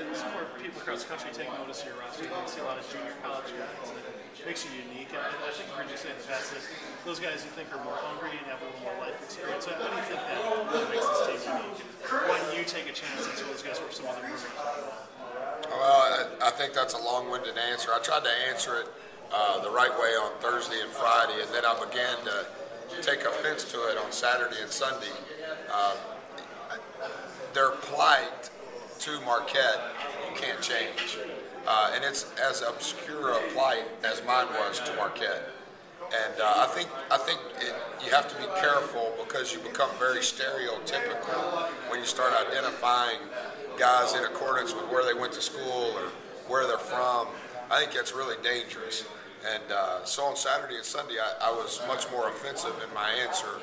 It's where people across the country take notice of your roster. You see a lot of junior college guys, and it makes you unique. And I think I've heard you say in the past that those guys you think are more hungry and have a little more life experience. How do you think that really makes this team unique? And why do you take a chance on some of those guys where some other programs don't? Well, I think that's a long-winded answer. I tried to answer it the right way on Thursday and Friday, and then I began to take offense to it on Saturday and Sunday. Their plight to Marquette, you can't change. And it's as obscure a plight as mine was to Marquette. And I think you have to be careful because you become very stereotypical when you start identifying guys in accordance with where they went to school or where they're from. I think that's really dangerous. And so on Saturday and Sunday, I was much more offensive in my answer.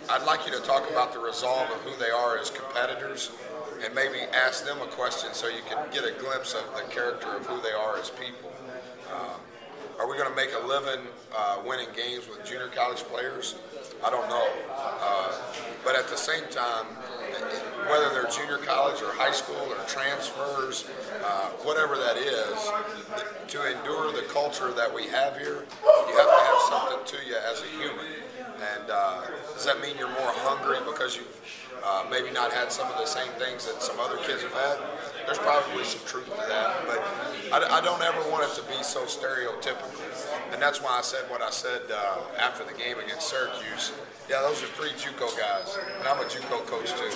I'd like you to talk about the resolve of who they are as competitors and maybe ask them a question so you can get a glimpse of the character of who they are as people. Are we going to make a living winning games with junior college players? I don't know. But at the same time, whether they're junior college or high school or transfers, whatever that is, to endure the culture that we have here, you have to have something to you as a human. And does that mean you're more hungry because you've maybe not had some of the same things that some other kids have had? There's probably some truth to that, but I don't ever want it to be so stereotypical. And that's why I said what I said after the game against Syracuse. Yeah, those are three JUCO guys, and I'm a JUCO coach too.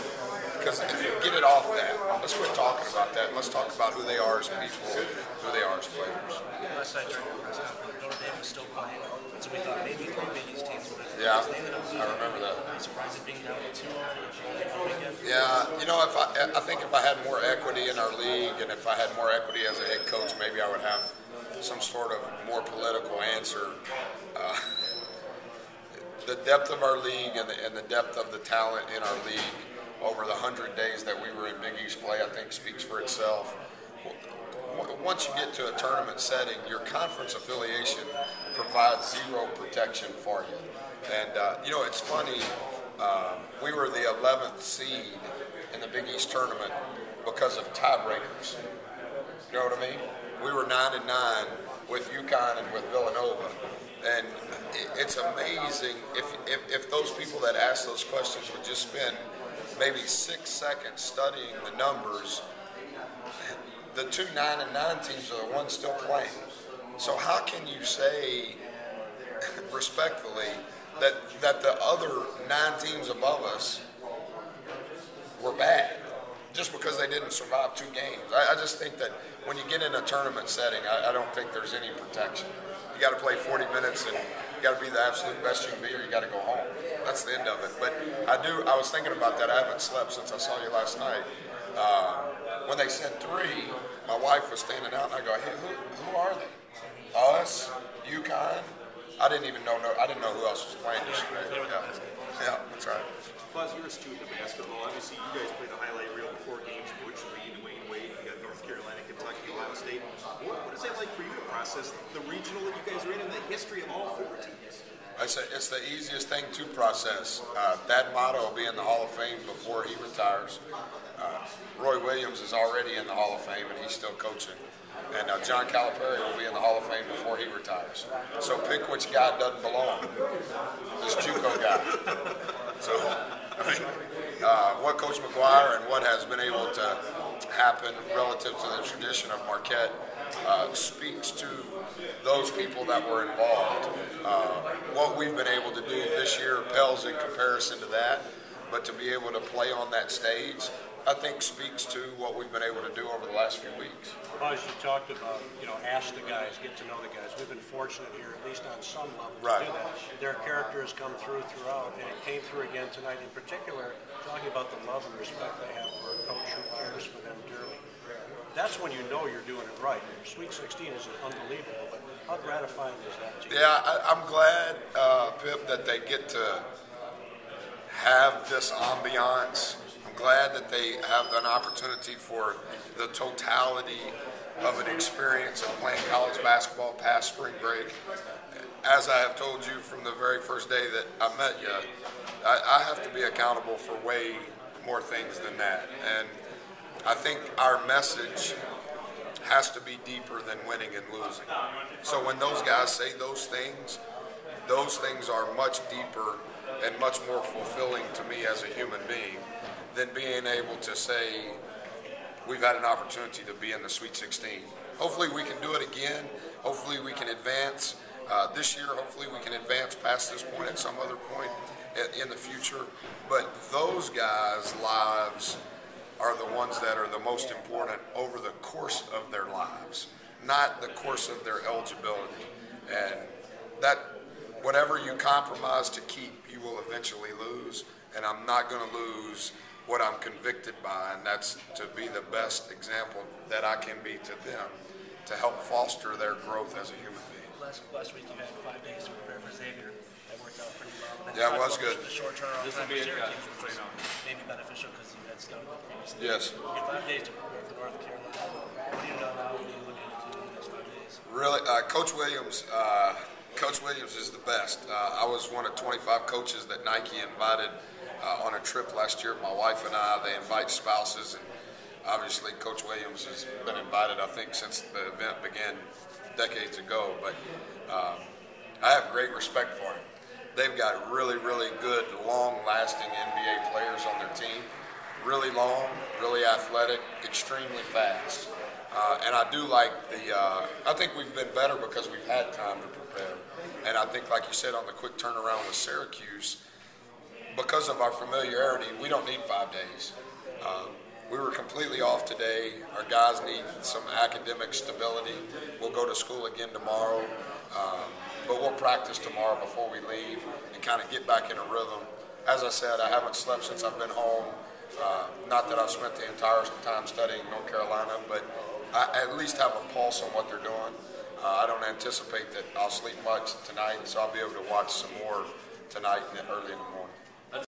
Because if you get it off that, let's quit talking about that. Let's talk about who they are as people, who they are as players. Last night during the press conference, Notre Dame was still playing, so we thought maybe these teams would have. Yeah, I remember that. Are you surprised at being down to 2 weekend? Yeah, you know, I think if I had more equity in our league and if I had more equity as a head coach, maybe I would have some sort of more political answer. The depth of our league and the depth of the talent in our league over the 100 days that we were in Big East play, I think speaks for itself. Once you get to a tournament setting, your conference affiliation provides zero protection for you. And, you know, it's funny, we were the 11th seed in the Big East tournament because of tiebreakers. You know what I mean? We were 9-9 with UConn and with Villanova. And it's amazing if those people that ask those questions would just spend maybe 6 seconds studying the numbers. The two 9-9 teams are the ones still playing. So how can you say respectfully that the other 9 teams above us were bad just because they didn't survive 2 games? I just think that when you get in a tournament setting, I don't think there's any protection. You got to play 40 minutes and you got to be the absolute best you can be, or you got to go home. That's the end of it. But I was thinking about that. I haven't slept since I saw you last night. When they said 3, my wife was standing out, and I go, "Hey, who are they? Us? UConn?" I didn't know who else was playing yesterday. Yeah, that's right. Plus, you're a student of basketball. Obviously, you guys played a highlight reel before games. Butch Reed, Wayne Wade, you got North Carolina, Kentucky, Ohio State. What is that like for you to process the regional that you guys are in and the history of all 4 teams? It's the easiest thing to process. Thad Matta will be in the Hall of Fame before he retires. Roy Williams is already in the Hall of Fame, and he's still coaching. And John Calipari will be in the Hall of Fame before he retires. So pick which guy doesn't belong. This JUCO guy. So, I mean, what Coach McGuire and what has been able to happen relative to the tradition of Marquette speaks to those people that were involved. What we've been able to do this year pales in comparison to that, but to be able to play on that stage, I think speaks to what we've been able to do over the last few weeks. Well, as you talked about, ask the guys, get to know the guys. We've been fortunate here, at least on some level, to do that. Their character has come throughout, and it came through again tonight. In particular, talking about the love and respect they have for a coach who cares for them dearly. That's when you know you're doing it right. Sweet 16 is unbelievable, but how gratifying is that to you? Yeah, I'm glad, Pip, that they get to have this ambiance. I'm glad that they have an opportunity for the totality of an experience of playing college basketball past spring break. As I have told you from the very first day that I met you, I have to be accountable for way more things than that. And I think our message has to be deeper than winning and losing. So when those guys say those things are much deeper and much more fulfilling to me as a human being than being able to say we've had an opportunity to be in the Sweet 16. Hopefully we can do it again. Hopefully we can advance this year. Hopefully we can advance past this point at some other point in the future. But those guys' lives are the ones that are the most important over the course of their lives, not the course of their eligibility. And that whatever you compromise to keep, you will eventually lose. And I'm not going to lose what I'm convicted by, and that's to be the best example that I can be to them, to help foster their growth as a human being. Last week you had 5 days to prepare for Xavier. That worked out pretty well. Yeah, it was good. The short turnaround This time will be for a Syracuse, which was maybe beneficial because you had started the previous day. Yes. You had 5 days to prepare for North Carolina. What do you know now? What are you looking to do in the next 5 days? Really, Coach Williams is the best. I was one of 25 coaches that Nike invited on a trip last year. My wife and I, they invite spouses, and obviously Coach Williams has been invited, I think, since the event began decades ago. But I have great respect for him. They've got really, really good, long-lasting NBA players on their team. Really long, really athletic, extremely fast. And I do like I think we've been better because we've had time to prepare. And I think, like you said, on the quick turnaround with Syracuse, because of our familiarity, we don't need 5 days. We were completely off today. Our guys need some academic stability. We'll go to school again tomorrow. But we'll practice tomorrow before we leave and kind of get back in a rhythm. As I said, I haven't slept since I've been home. Not that I've spent the entire time studying North Carolina, but I at least have a pulse on what they're doing. I don't anticipate that I'll sleep much tonight, so I'll be able to watch some more tonight and early in the morning.